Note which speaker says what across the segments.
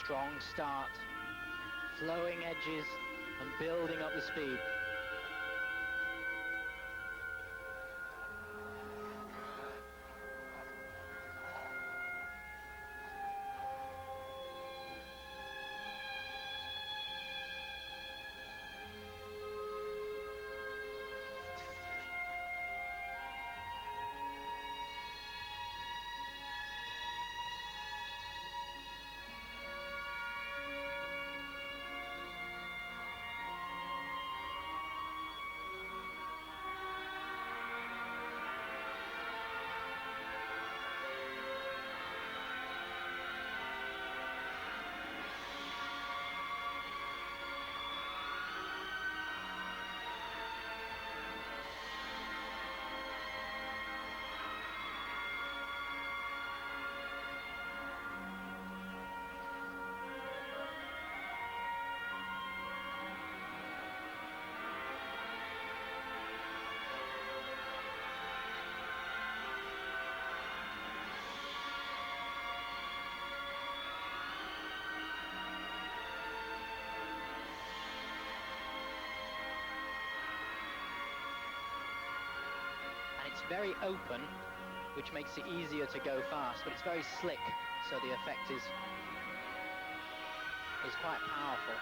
Speaker 1: strong start, flowing edges and building up the speed. Very open, which makes it easier to go fast, but it's very slick, so the effect is quite powerful.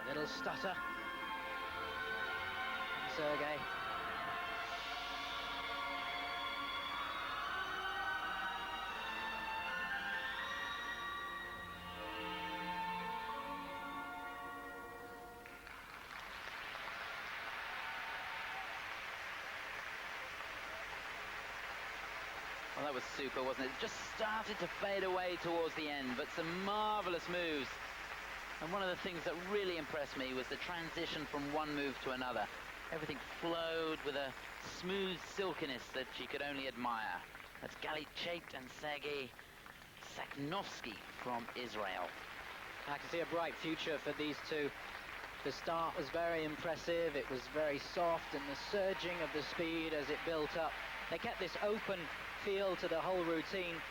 Speaker 1: Little stutter. Sergey.
Speaker 2: Well, that was super, wasn't it? It just started to fade away towards the end, but some marvellous moves. And one of the things that really impressed me was the transition from one move to another. Everything flowed with a smooth silkiness that she could only admire. That's Galit Chait and Sergey Sakhnovsky from Israel.
Speaker 1: I can see a bright future for these two. The start was very impressive, it was very soft, and the surging of the speed as it built up. They kept this open feel to the whole routine.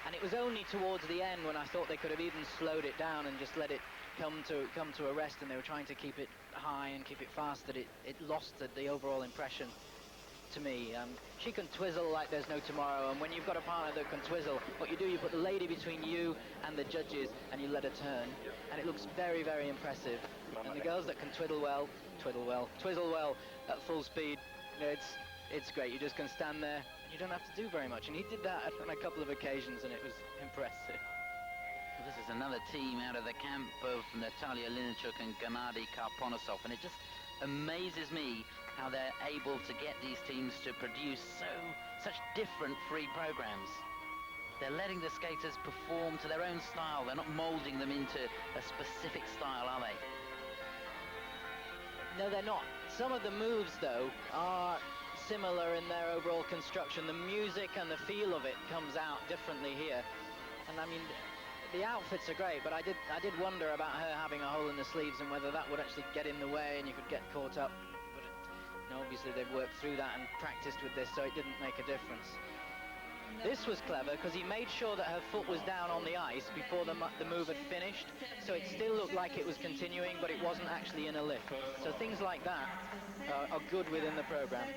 Speaker 1: And it was only towards the end when I thought they could have even slowed it down and just let it come to a rest, and they were trying to keep it high and keep it fast, that it lost the overall impression to me. She can twizzle like there's no tomorrow, and when you've got a partner that can twizzle, what you do, you put the lady between you and the judges and you let her turn, and it looks very, very impressive. And the girls that can twizzle well at full speed, you know, it's great. You just can stand there and you don't have to do very much, and he did that on a couple of occasions and it was impressive.
Speaker 2: Well, this is another team out of the camp of Natalia Linarchuk and Gennady Karponosov, and it just amazes me how they're able to get these teams to produce such different free programs. They're letting the skaters perform to their own style. They're not molding them into a specific style, are they?
Speaker 1: No, they're not. Some of the moves, though, are similar in their overall construction. The music and the feel of it comes out differently here. And I mean, the outfits are great, but I did wonder about her having a hole in the sleeves and whether that would actually get in the way and you could get caught up. But And obviously they've worked through that and practiced with this, so it didn't make a difference. This was clever because he made sure that her foot was down on the ice before the move had finished, so it still looked like it was continuing, but it wasn't actually in a lift. So things like that are good within the program.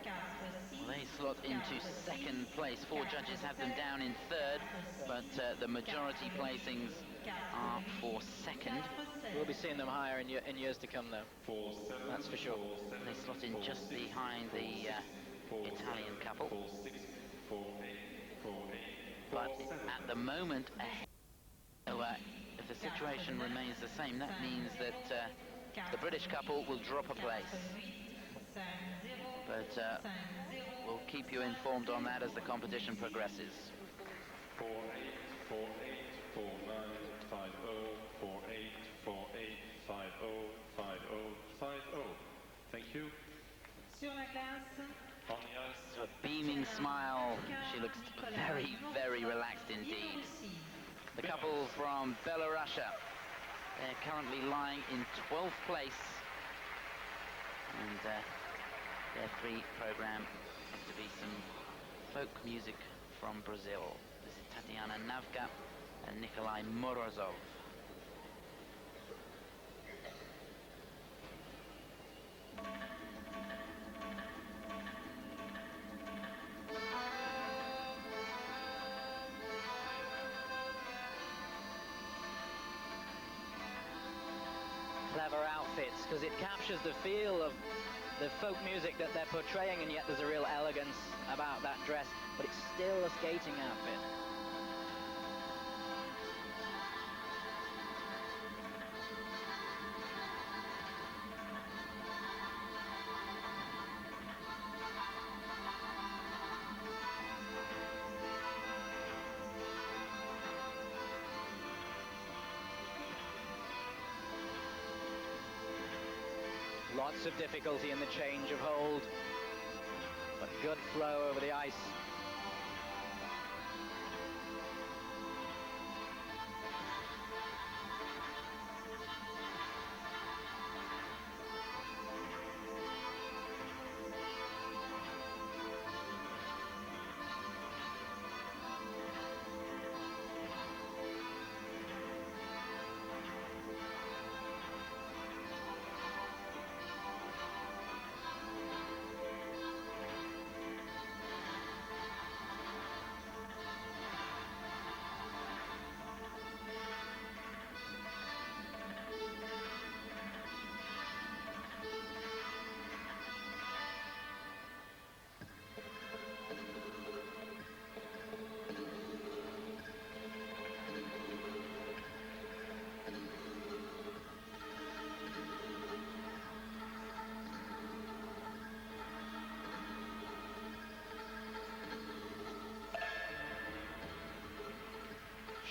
Speaker 2: Well, they slot into second place. 4 judges have them down in third, but the majority placings are for second.
Speaker 1: We'll be seeing them higher in years to come, though. That's for sure.
Speaker 2: They slot in just behind the Italian couple. But at the moment, so, if the situation remains the same, that means that the British couple will drop a place. But we'll keep you informed on that as the competition progresses.
Speaker 3: 4-8, 4-8, 4-9, 5-0, 4-8, 4-8, 5-0, 5-0, 5-0. Thank you. On the ice.
Speaker 2: So a beaming smile. She looks very, very relaxed indeed. The couple from Belarusia. They're currently lying in 12th place. And their free program is to be some folk music from Brazil. This is Tatiana Navka and Nikolai Morozov.
Speaker 1: Clever outfits, because it captures the feel of the folk music that they're portraying, and yet there's a real elegance about that dress, but it's still a skating outfit. Lots of difficulty in the change of hold, but good flow over the ice.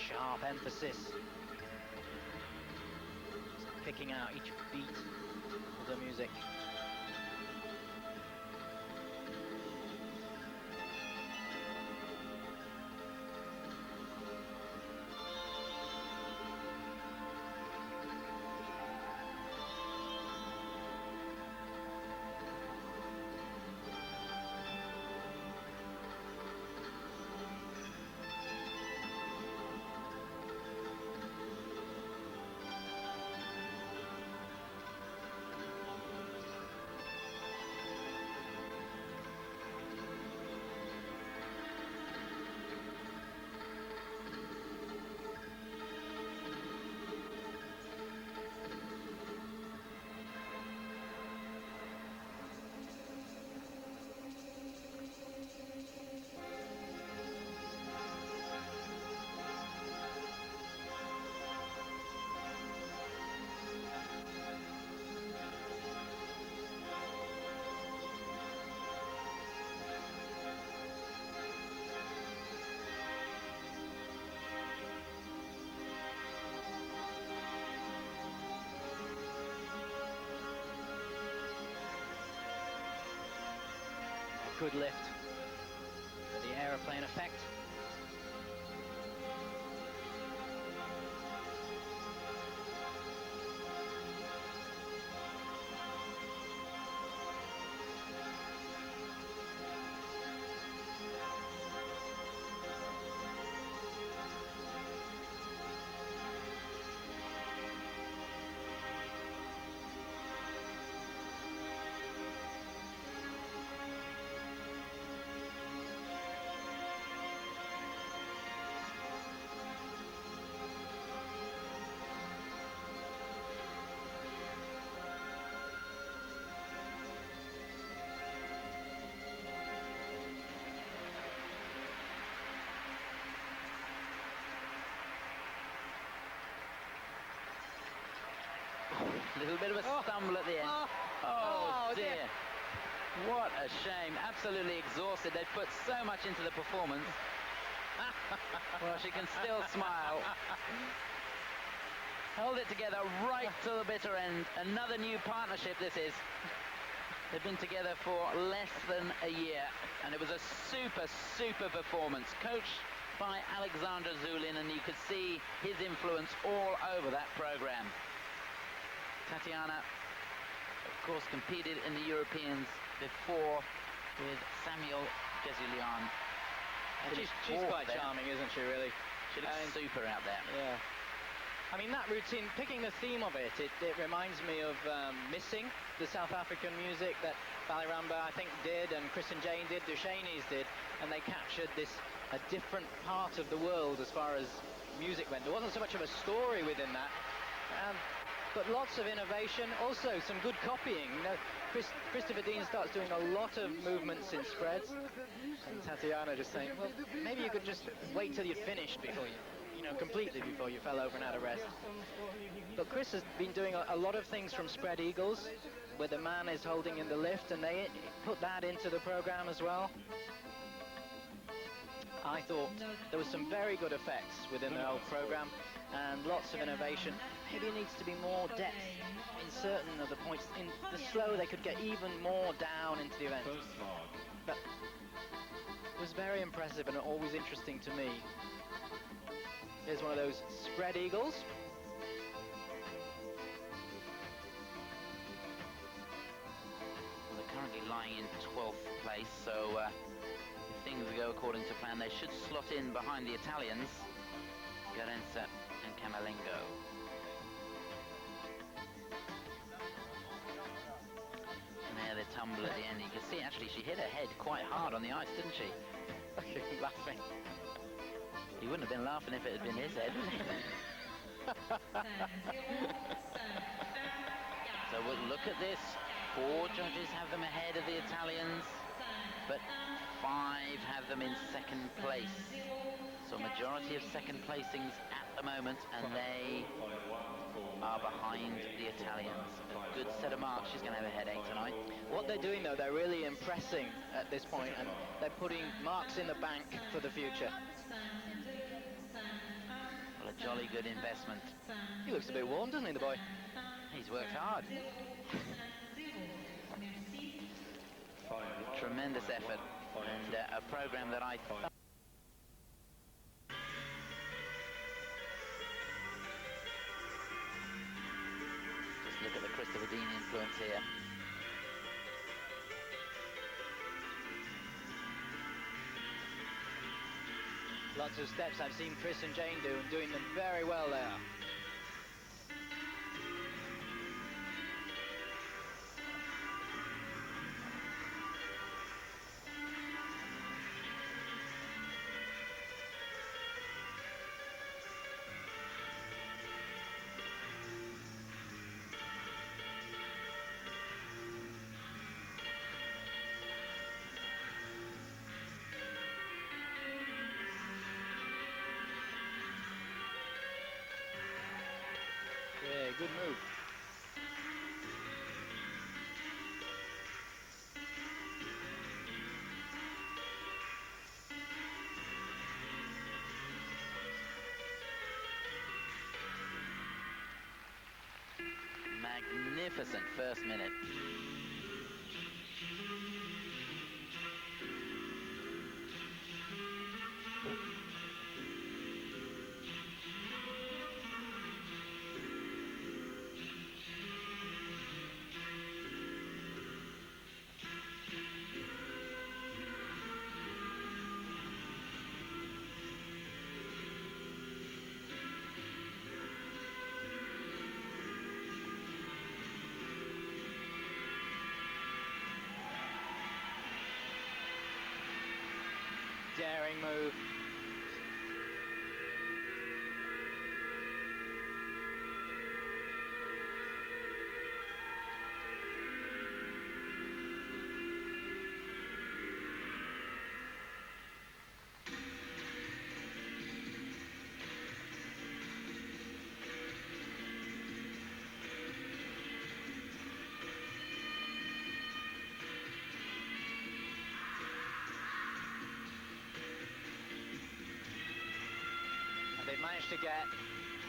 Speaker 1: Sharp emphasis. Picking out each beat of the music. Good lift. The aeroplane effect.
Speaker 2: A little bit of a stumble at the end. Oh, dear. What a shame. Absolutely exhausted. They've put so much into the performance. Well, she can still smile. Held it together right to the bitter end. Another new partnership this is. They've been together for less than a year, and it was a super performance, coached by Alexander Zulin, and you could see his influence all over that program. Tatiana, of course, competed in the Europeans before with Samuel Ghezulian.
Speaker 1: She's quite charming, isn't she, really?
Speaker 2: She looks super out there.
Speaker 1: Yeah. I mean, that routine, picking the theme of it reminds me of Missing, the South African music that Balaramba, I think, did, and Chris and Jane did, Duchenys did, and they captured a different part of the world as far as music went. There wasn't so much of a story within that, but lots of innovation, also some good copying. You know, Christopher Dean starts doing a lot of movements in spreads, and Tatiana just saying, well, maybe you could just wait till you'd finished before completely before you fell over and had a rest. But Chris has been doing a lot of things from spread eagles, where the man is holding in the lift, and they put that into the program as well. I thought there was some very good effects within the whole program, and lots of innovation. Maybe it needs to be more depth in certain of the points. In the slow, they could get even more down into the event. But it was very impressive and always interesting to me. Here's one of those spread eagles.
Speaker 2: Well, they're currently lying in 12th place, so if things go according to plan, they should slot in behind the Italians, Garenza and Camalengo. And there they tumble at the end. You can see, actually, she hit her head quite hard on the ice, didn't she?
Speaker 1: Laughing.
Speaker 2: He wouldn't have been laughing if it had been his head. So we'll look at this. 4 judges have them ahead of the Italians, but 5 have them in second place. So a majority of second placings at the moment, and they are behind the Italians. A good set of marks. She's going to have a headache tonight.
Speaker 1: What they're doing, though, they're really impressing at this point, and they're putting marks in the bank for the future.
Speaker 2: Well, a jolly good investment.
Speaker 1: He looks a bit warm, doesn't he, the boy?
Speaker 2: He's worked hard. Tremendous effort, and a program that I thought. Just look at the Christopher Dean influence here.
Speaker 1: Lots of steps I've seen Chris and Jane doing them very well there. Yeah, good move.
Speaker 2: Magnificent first minute.
Speaker 1: managed to get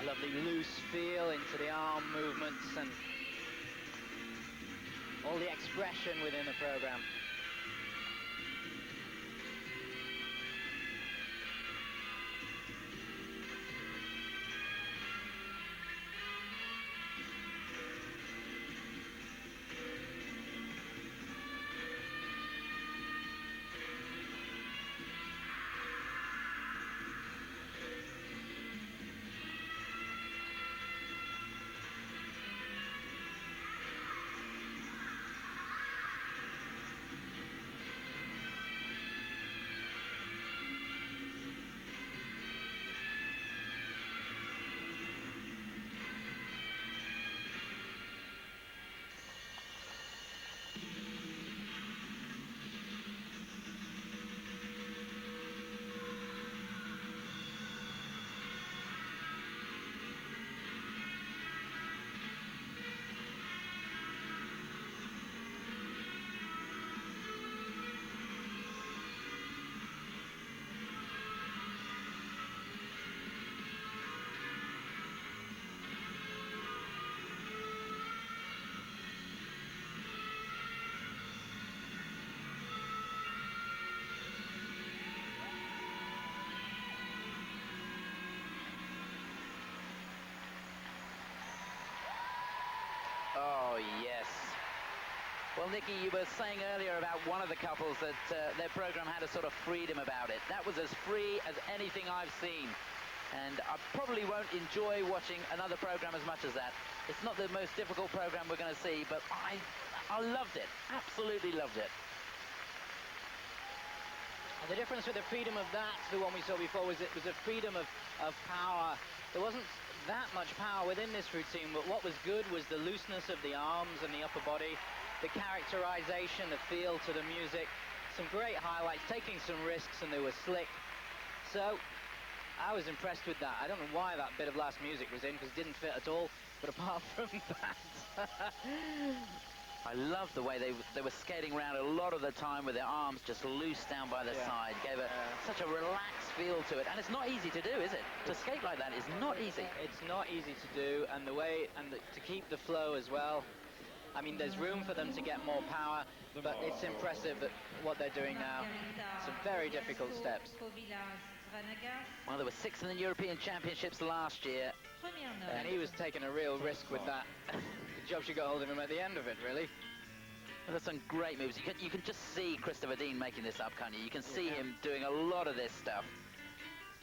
Speaker 1: a lovely loose feel into the arm movements and all the expression within the program.
Speaker 2: Oh, yes. Well, Nikki, you were saying earlier about one of the couples that their program had a sort of freedom about it. That was as free as anything I've seen. And I probably won't enjoy watching another program as much as that. It's not the most difficult program we're going to see, but I loved it. Absolutely loved it.
Speaker 1: And the difference with the freedom of that to the one we saw before was it was a freedom of power. There wasn't that much power within this routine, but what was good was the looseness of the arms and the upper body, the characterization, the feel to the music, some great highlights, taking some risks, and they were slick. So I was impressed with that. I don't know why that bit of last music was in, because it didn't fit at all, but apart from that...
Speaker 2: I loved the way they were skating around a lot of the time with their arms just loose down by the side. Gave such a relaxed feel to it. And it's not easy to do, is it? To skate like that is not easy.
Speaker 1: It's not easy to do, and to keep the flow as well. I mean, there's room for them to get more power, but it's impressive that what they're doing now. Some very difficult steps.
Speaker 2: Well, there were 6th in the European Championships last year.
Speaker 1: And he was taking a real risk with that. Good job she got hold of him at the end of it, really.
Speaker 2: Well, there's some great moves. You can just see Christopher Dean making this up, can't you? You can see him doing a lot of this stuff.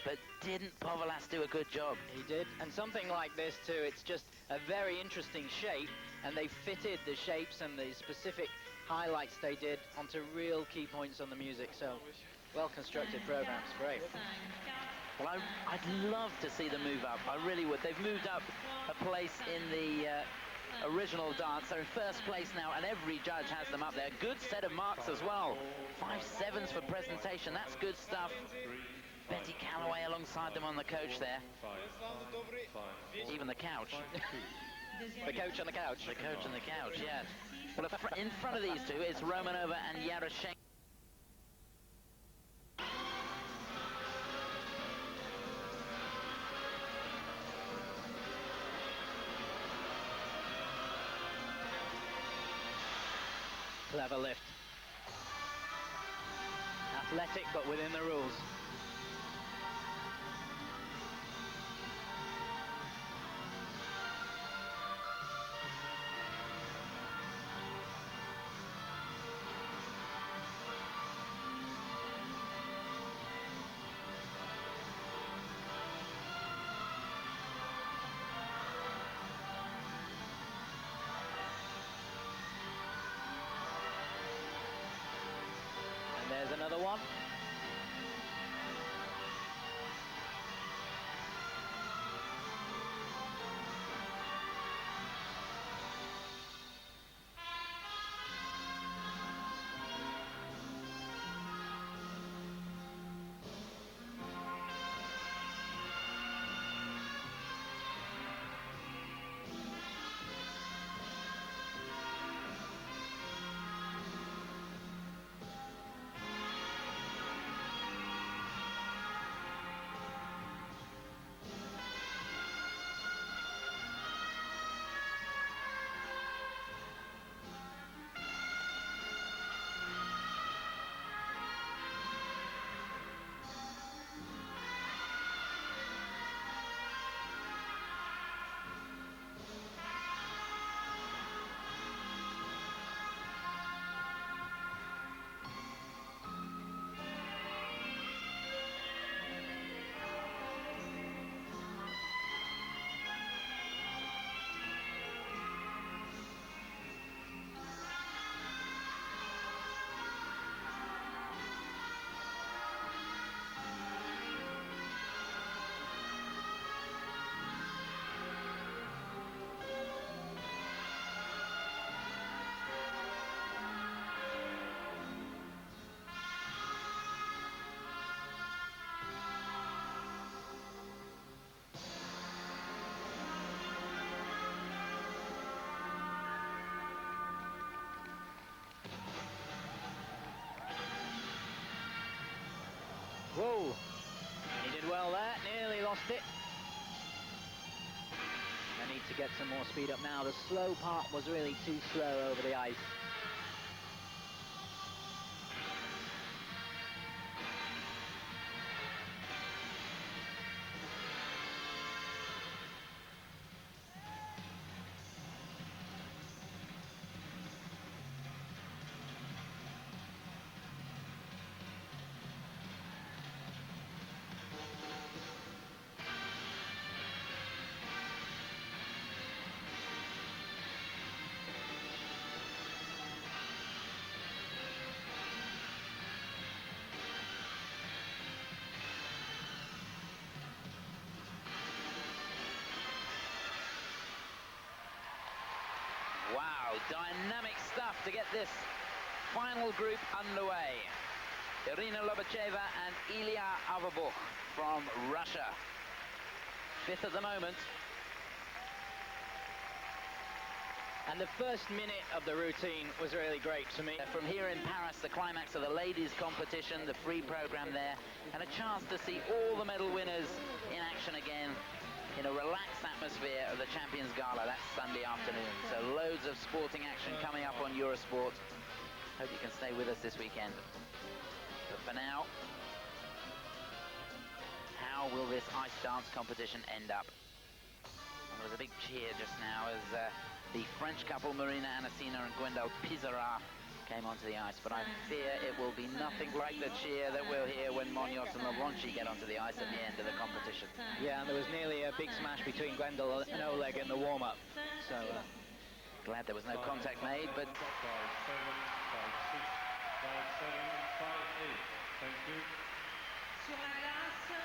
Speaker 2: But didn't Povilas do a good job?
Speaker 1: He did. And something like this, too, it's just a very interesting shape, and they fitted the shapes and the specific highlights they did onto real key points on the music. So, well-constructed programs. Great.
Speaker 2: Well, I'd love to see them move up. I really would. They've moved up a place in the original dance. They're in first place now, and every judge has them up there. Good set of marks as well. 5.7s for presentation. That's good stuff. Betty Calloway alongside them on the coach there. Even the couch.
Speaker 1: The coach on the couch.
Speaker 2: The coach on the couch, yes. Well, in front of these two is Romanova and Yaroshenko.
Speaker 1: Clever lift. Athletic, but within the rules. There's another one. Oh! He did well there, nearly lost it. They need to get some more speed up now. The slow part was really too slow over the ice.
Speaker 2: Wow, dynamic stuff to get this final group underway. Irina Lobacheva and Ilya Avabukh from Russia. Fifth at the moment.
Speaker 1: And the first minute of the routine was really great to me.
Speaker 2: From here in Paris, the climax of the ladies' competition, the free program there, and a chance to see all the medal winners in action again in a relaxed atmosphere of the Champions Gala. That's Sunday afternoon. So loads of sporting action coming up on Eurosport. Hope you can stay with us this weekend. But for now, how will this ice dance competition end up? There was a big cheer just now as the French couple Marina Anasina and Gwendal Pizarra came onto the ice, but I fear it will be nothing like the cheer that we'll hear when Munoz and Lebronchi get onto the ice at the end of the competition.
Speaker 1: Yeah, and there was nearly a big smash between Gwendal and Oleg in the warm-up. So
Speaker 2: glad there was no contact made, but
Speaker 3: 5-7, 5-6, 5-7, 5-8. Thank you.
Speaker 4: Sur la glace,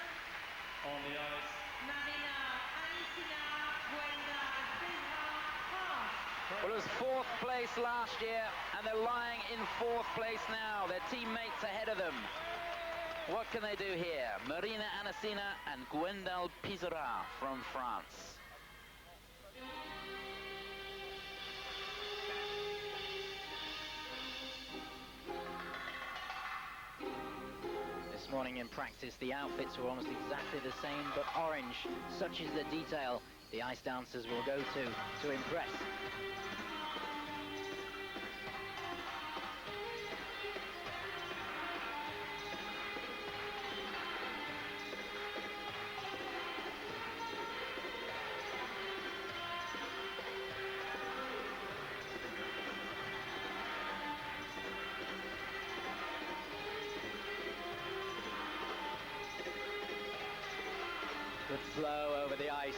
Speaker 3: On the ice,
Speaker 4: Marina Anasina, Gwendal Pizarra, France.
Speaker 2: well, it was fourth place last year, and they're lying in fourth place now. Their teammates ahead of them. What can they do here? Marina Anasina and Gwendal Pizarra from France.
Speaker 1: this morning in practice, the outfits were almost exactly the same, but orange. Such is the detail the ice dancers will go to impress. Good flow over the ice.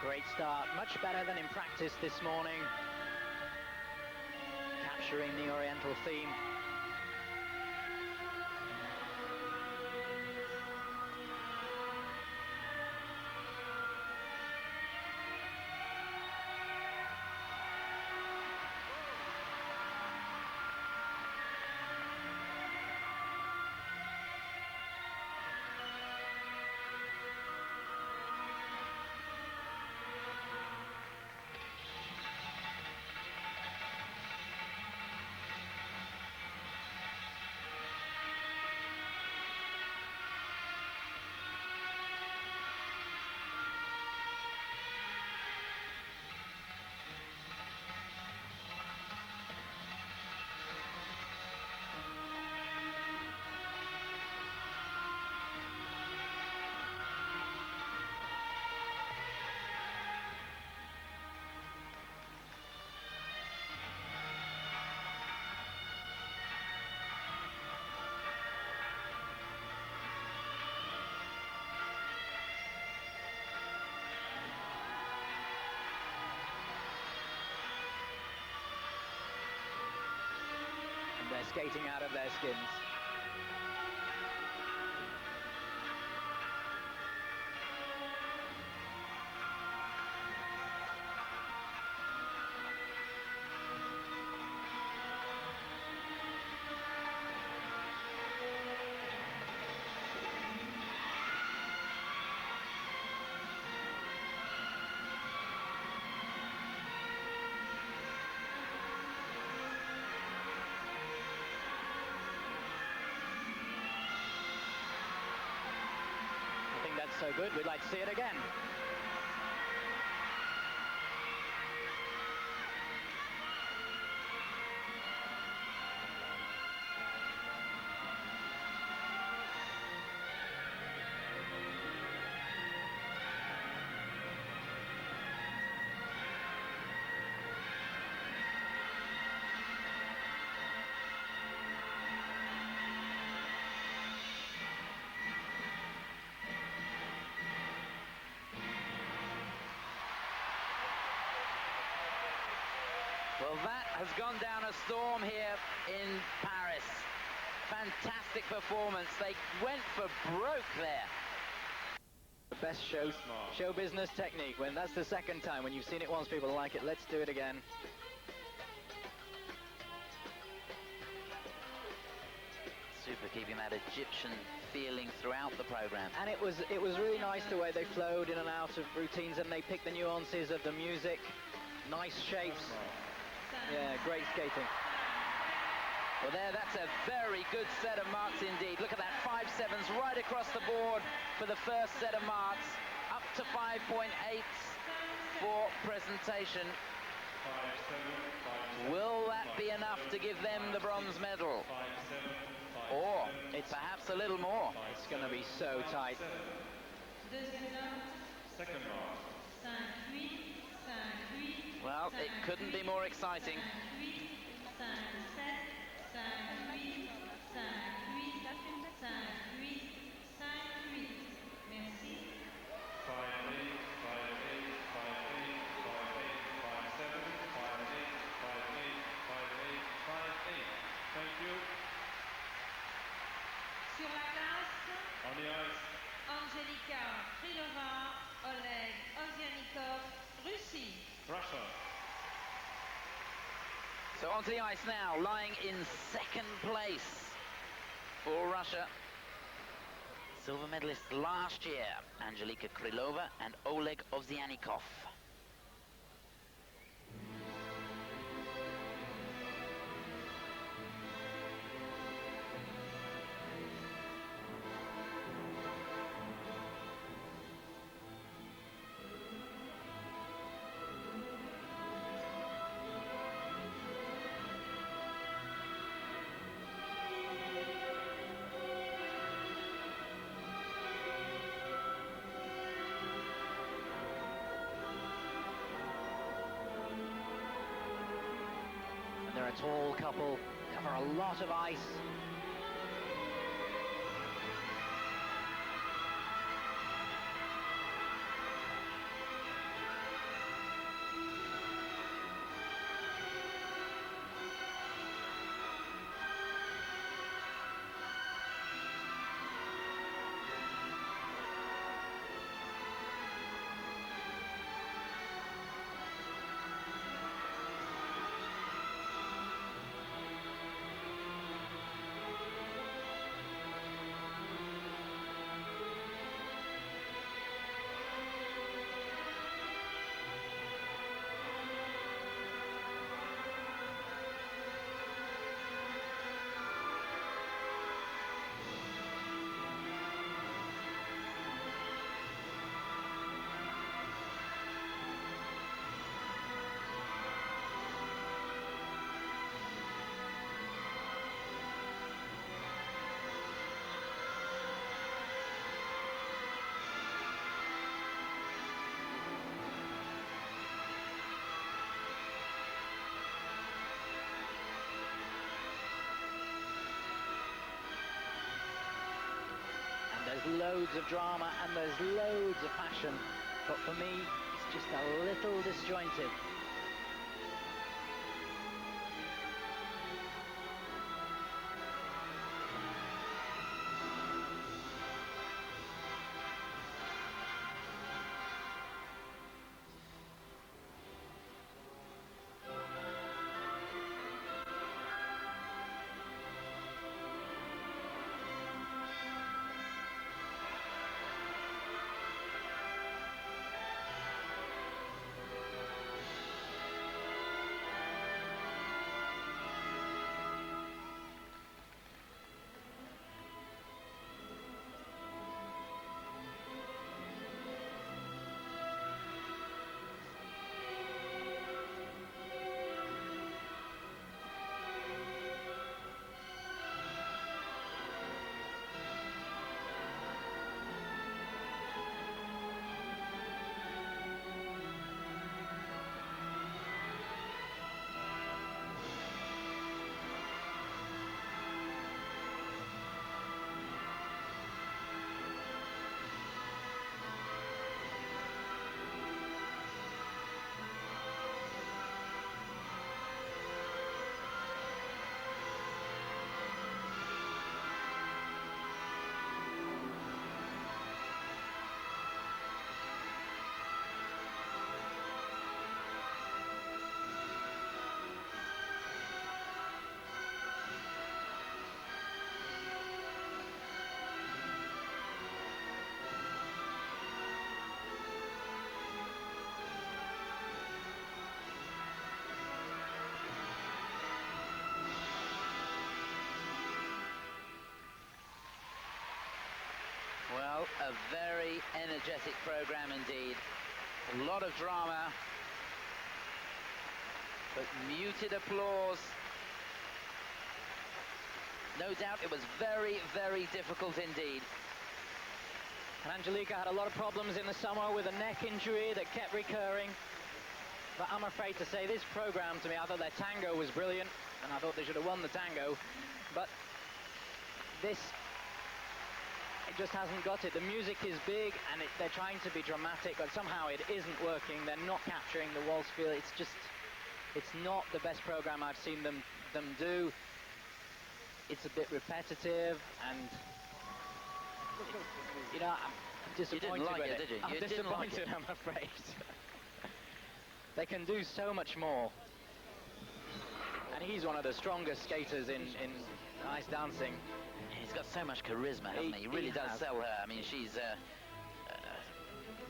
Speaker 1: Great start, much better than in practice this morning. Capturing the Oriental theme. skating out of their skins. That's so good, we'd like to see it again.
Speaker 2: Well, that has gone down a storm here in Paris. Fantastic performance. They went for broke there.
Speaker 1: The best show business technique. When that's the second time. When you've seen it once, people like it. Let's do it again.
Speaker 2: Super, keeping that Egyptian feeling throughout the program.
Speaker 1: And it was really nice the way they flowed in and out of routines, and they picked the nuances of the music. Nice shapes. Yeah, great skating.
Speaker 2: Well, that's a very good set of marks indeed. Look at that, 5.7s right across the board for the first set of marks, up to 5.8 for presentation.
Speaker 3: 5-7, 5-7.
Speaker 2: Will that be enough to give them the bronze medal?
Speaker 3: 5-7, 5-7.
Speaker 2: Or it's perhaps a little more.
Speaker 1: It's going to be so tight.
Speaker 3: Second mark.
Speaker 2: Well, it couldn't be more exciting.
Speaker 3: 5-8. Thank you.
Speaker 4: Sur la glace,
Speaker 3: On the ice,
Speaker 4: Angelika Krylova, Oleg Ovsyannikov, Russie.
Speaker 3: Russia.
Speaker 2: So onto the ice now, lying in second place for Russia. Silver medalists last year, Angelika Krylova and Oleg Ovsyannikov.
Speaker 1: They're a tall couple, cover a lot of ice. There's loads of drama and there's loads of passion, but for me, it's just a little disjointed.
Speaker 2: Well, a very energetic program indeed. A lot of drama, but muted applause. No doubt it was very, very difficult indeed.
Speaker 1: And Angelika had a lot of problems in the summer with a neck injury that kept recurring. But I'm afraid to say this program, to me, I thought their tango was brilliant, and I thought they should have won the tango. But this, it just hasn't got it. The music is big, and they're trying to be dramatic, but somehow it isn't working. They're not capturing the waltz feel. It's just, it's not the best program I've seen them do. It's a bit repetitive, and you know, I'm disappointed.
Speaker 2: You didn't like
Speaker 1: with
Speaker 2: it, did you?
Speaker 1: I'm
Speaker 2: You didn't like
Speaker 1: disappointed,
Speaker 2: it.
Speaker 1: I'm afraid. They can do so much more. And he's one of the strongest skaters in ice dancing.
Speaker 2: He's got so much charisma, hasn't he? He really does
Speaker 1: has.
Speaker 2: sell her. I mean, she's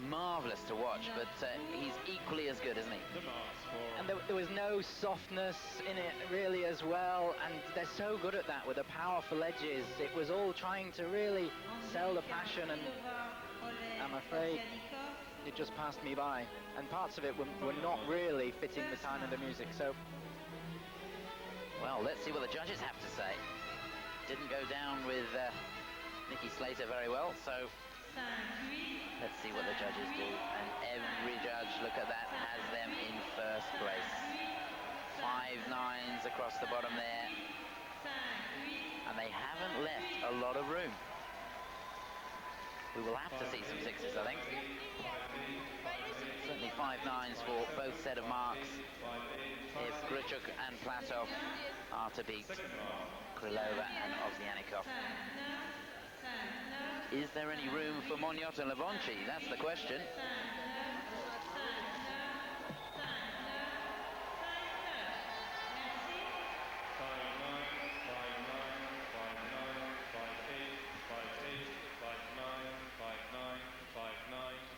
Speaker 2: marvellous to watch, but he's equally as good, isn't he?
Speaker 3: The marks for
Speaker 1: And there was no softness in it really as well, and they're so good at that with the powerful edges. It was all trying to really sell the passion, and I'm afraid it just passed me by. And parts of it were not really fitting the time and the music, so
Speaker 2: Well, let's see what the judges have to say. Didn't go down with Nikki Slater very well, so let's see what the judges do. And every judge, look at that, has them in first place. 5 9s across the bottom there. And they haven't left a lot of room. We will have to see some 6s, I think. Certainly 5 9s for both set of marks if Grichuk and Platov are to beat Krylova and Ovsyannikov. Is there any room for Monod and Levonchi? That's the question.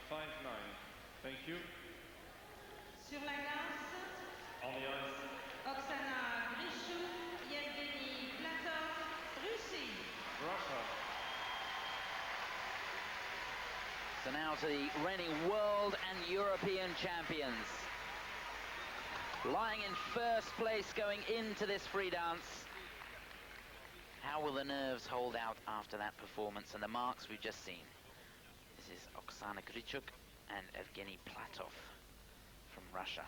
Speaker 3: 5-9. Thank you.
Speaker 4: Sur la glace,
Speaker 3: On the ice,
Speaker 4: Oksana Grichuk, Yevgeny Platov, Russie.
Speaker 3: Russia.
Speaker 2: So now to the reigning world and European champions. Lying in first place going into this free dance. How will the nerves hold out after that performance and the marks we've just seen? This is Oksana Grichuk and Evgeny Platov from Russia.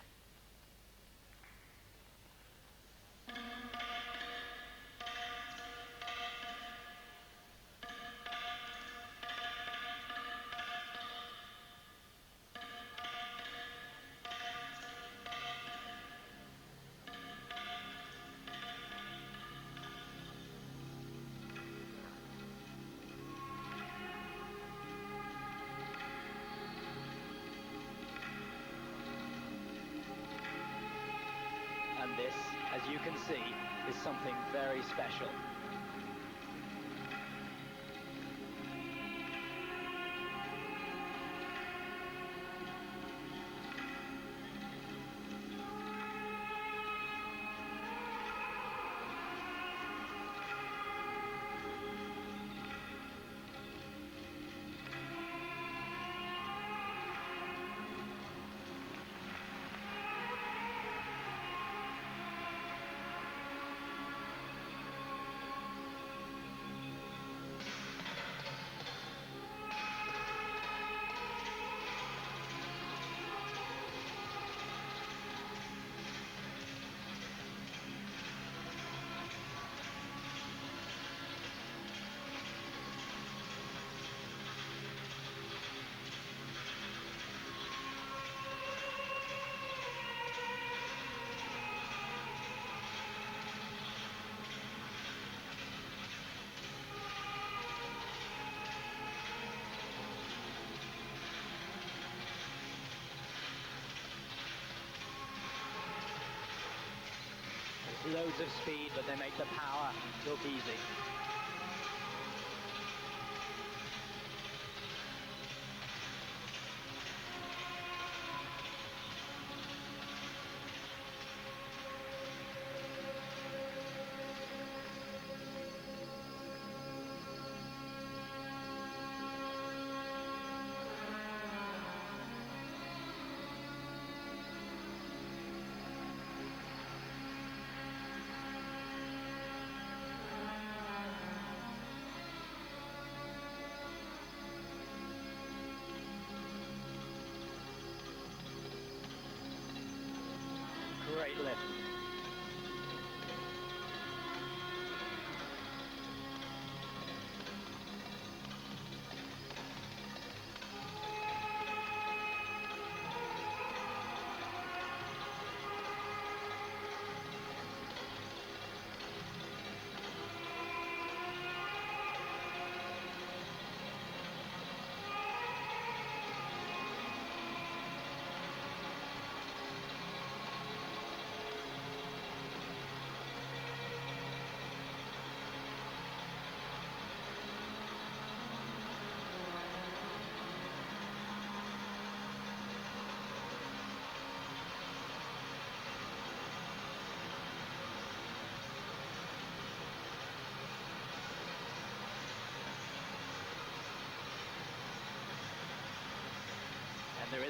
Speaker 1: and this, as you can see, is something very special. Loads of speed, but they make the power look easy.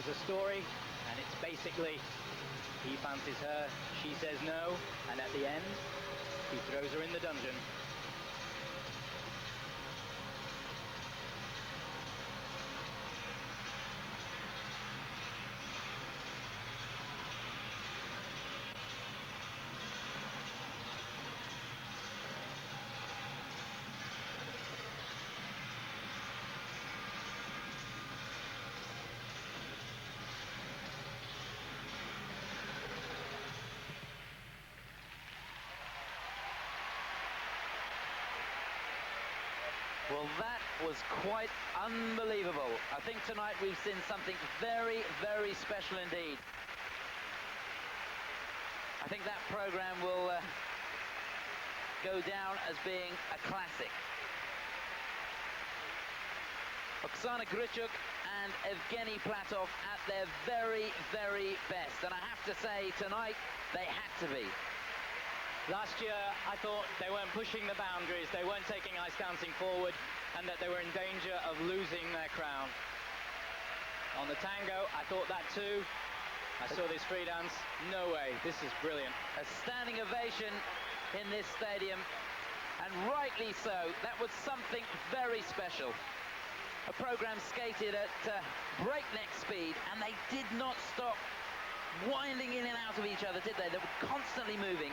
Speaker 5: there's a story, and it's basically he fancies her, she says no, and at the end, he throws her in the dungeon.
Speaker 2: Well, that was quite unbelievable. I think tonight we've seen something very, very special indeed. I think that program will go down as being a classic. Oksana Grishuk and Evgeny Platov at their very, very best. And I have to say, tonight, they had to be.
Speaker 5: Last year, I thought they weren't pushing the boundaries, they weren't taking ice dancing forward, and that they were in danger of losing their crown. On the tango, I thought that too. I saw this free dance. No way, this is brilliant.
Speaker 2: A standing ovation in this stadium, and rightly so. That was something very special. A program skated at breakneck speed, and they did not stop winding in and out of each other, did they? They were constantly moving.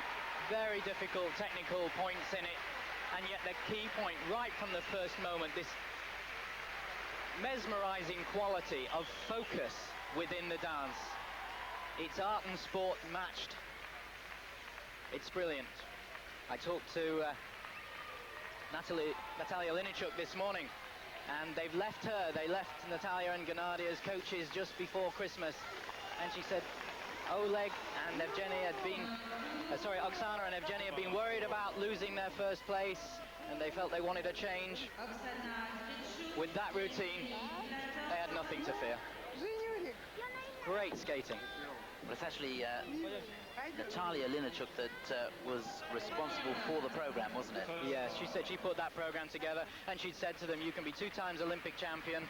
Speaker 5: Very difficult technical points in it, and yet the key point right from the first moment, this mesmerizing quality of focus within the dance. It's art and sport matched. It's brilliant. I talked to Natalia Linichuk this morning, and they've left her. They left Natalia and Gennady as coaches just before Christmas, and she said Oleg and Evgeny had been, Oksana and Evgeny had been worried about losing their first place, and they felt they wanted a change. With that routine, they had nothing to fear. Great skating.
Speaker 2: Well, it's actually Natalia Linichuk that was responsible for the program, wasn't it?
Speaker 5: Yes, she said she put that program together, and she'd said to them, you can be 2 times Olympic champion,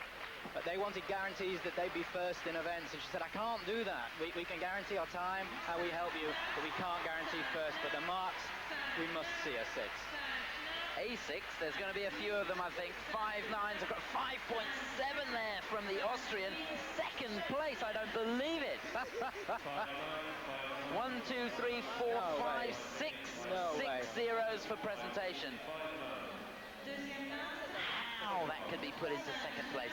Speaker 5: but they wanted guarantees that they'd be first in events, and she said, I can't do that. We can guarantee our time, how we help you, but we can't guarantee first. But the marks, we must see a 6.
Speaker 2: A6, there's going to be a few of them, I think. 5.9s, I've got 5.7 there from the Austrian. Second place, I don't believe it. 1, 2, 3, 4,
Speaker 5: No
Speaker 2: 5,
Speaker 5: way.
Speaker 2: 6.
Speaker 5: No
Speaker 2: 6
Speaker 5: way.
Speaker 2: zeros for presentation. How that could be put into second place,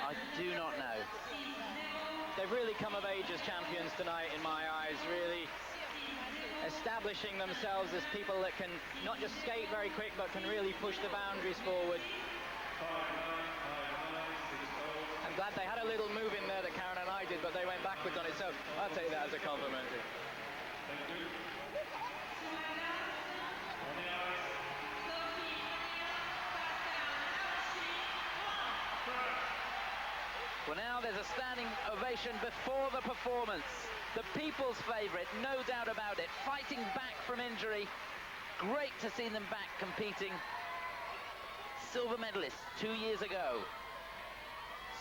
Speaker 2: I do not know.
Speaker 5: They've really come of age as champions tonight, in my eyes, really establishing themselves as people that can not just skate very quick, but can really push the boundaries forward. I'm glad they had a little move in there that Karen and I did, but they went backwards on it, so I'll take that as a compliment.
Speaker 2: Well, now there's a standing ovation before the performance. The people's favourite, no doubt about it, fighting back from injury. Great to see them back competing. Silver medalist 2 years ago.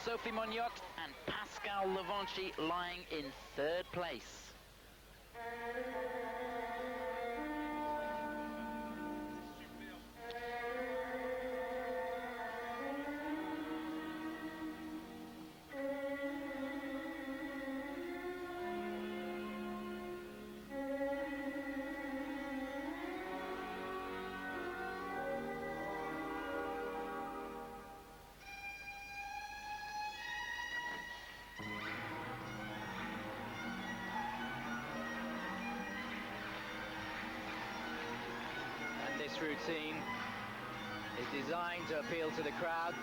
Speaker 2: Sophie Moniotte and Pascal Levanchi lying in 3rd place.
Speaker 5: This routine is designed to appeal to the crowd.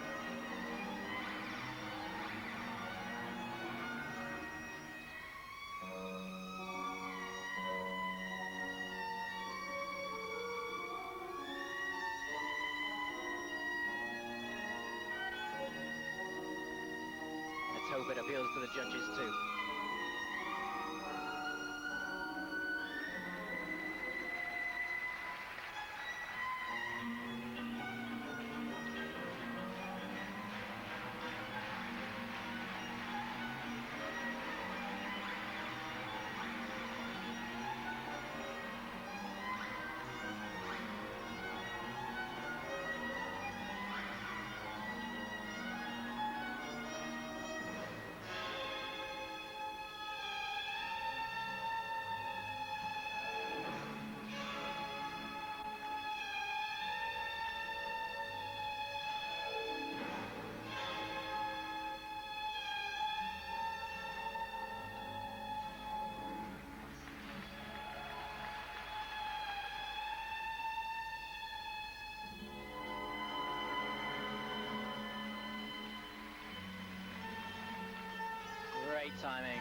Speaker 5: Let's hope it appeals to the judges too. timing.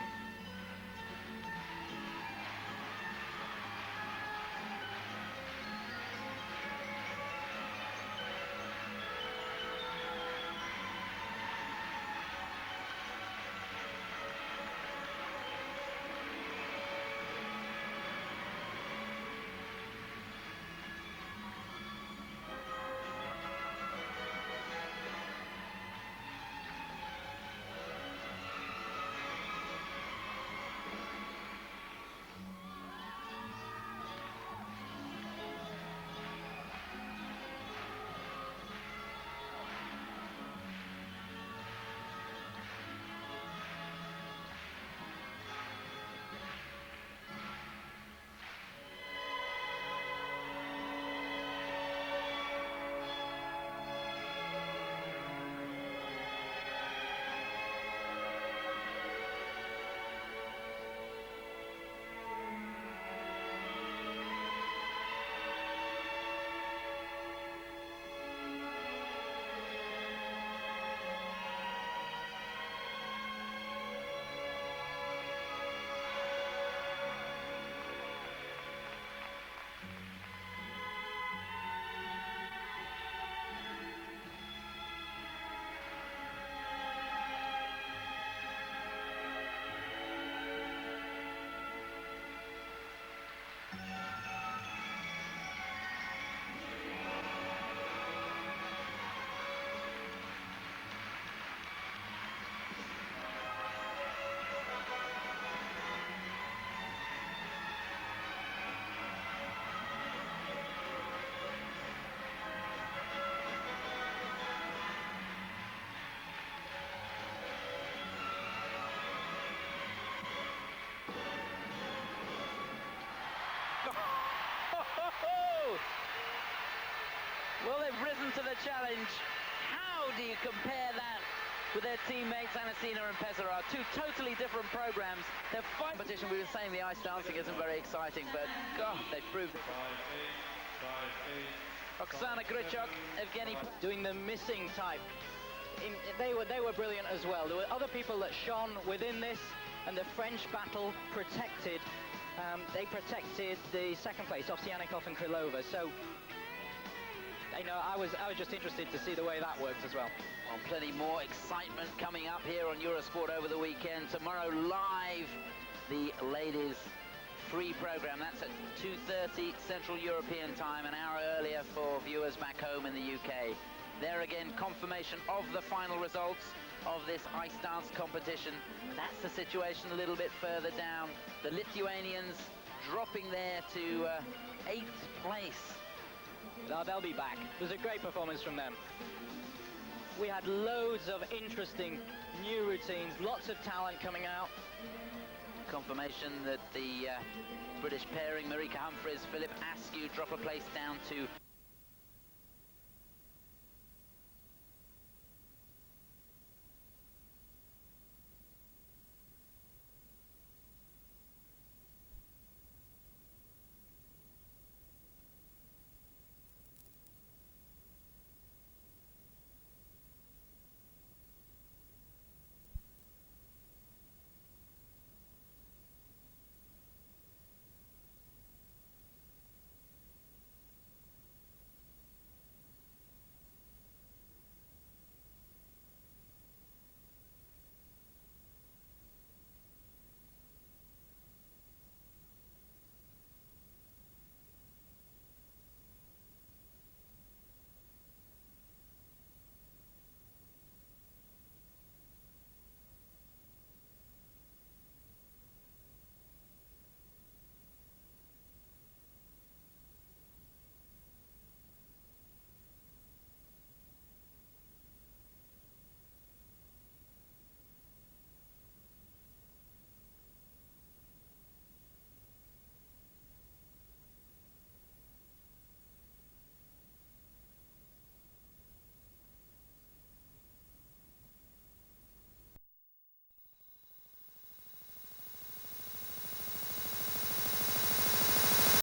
Speaker 2: Well, they've risen to the challenge. How do you compare that with their teammates Anasina and Pesaro? Two totally different programs. Their competition, we were saying the ice dancing isn't very exciting, but God, they've proved it.
Speaker 3: 5-8, 5-8.
Speaker 2: Oksana Grichuk, Evgeny...
Speaker 5: Doing the missing type. They were brilliant as well. There were other people that shone within this, and the French battle protected. They protected the second place, Ovsyannikov and Krylova. So, you know, I was just interested to see the way that worked as well.
Speaker 2: Well, plenty more excitement coming up here on Eurosport over the weekend. Tomorrow live, the ladies free program. That's at 2:30 Central European time, an hour earlier for viewers back home in the UK. There again, confirmation of the final results of this ice dance competition. That's the situation a little bit further down. The Lithuanians dropping there to 8th place.
Speaker 5: No, they'll be back. It was a great performance from them. We had loads of interesting new routines, lots of talent coming out.
Speaker 2: Confirmation that the British pairing, Marika Humphries, Philip Askew, drop a place down to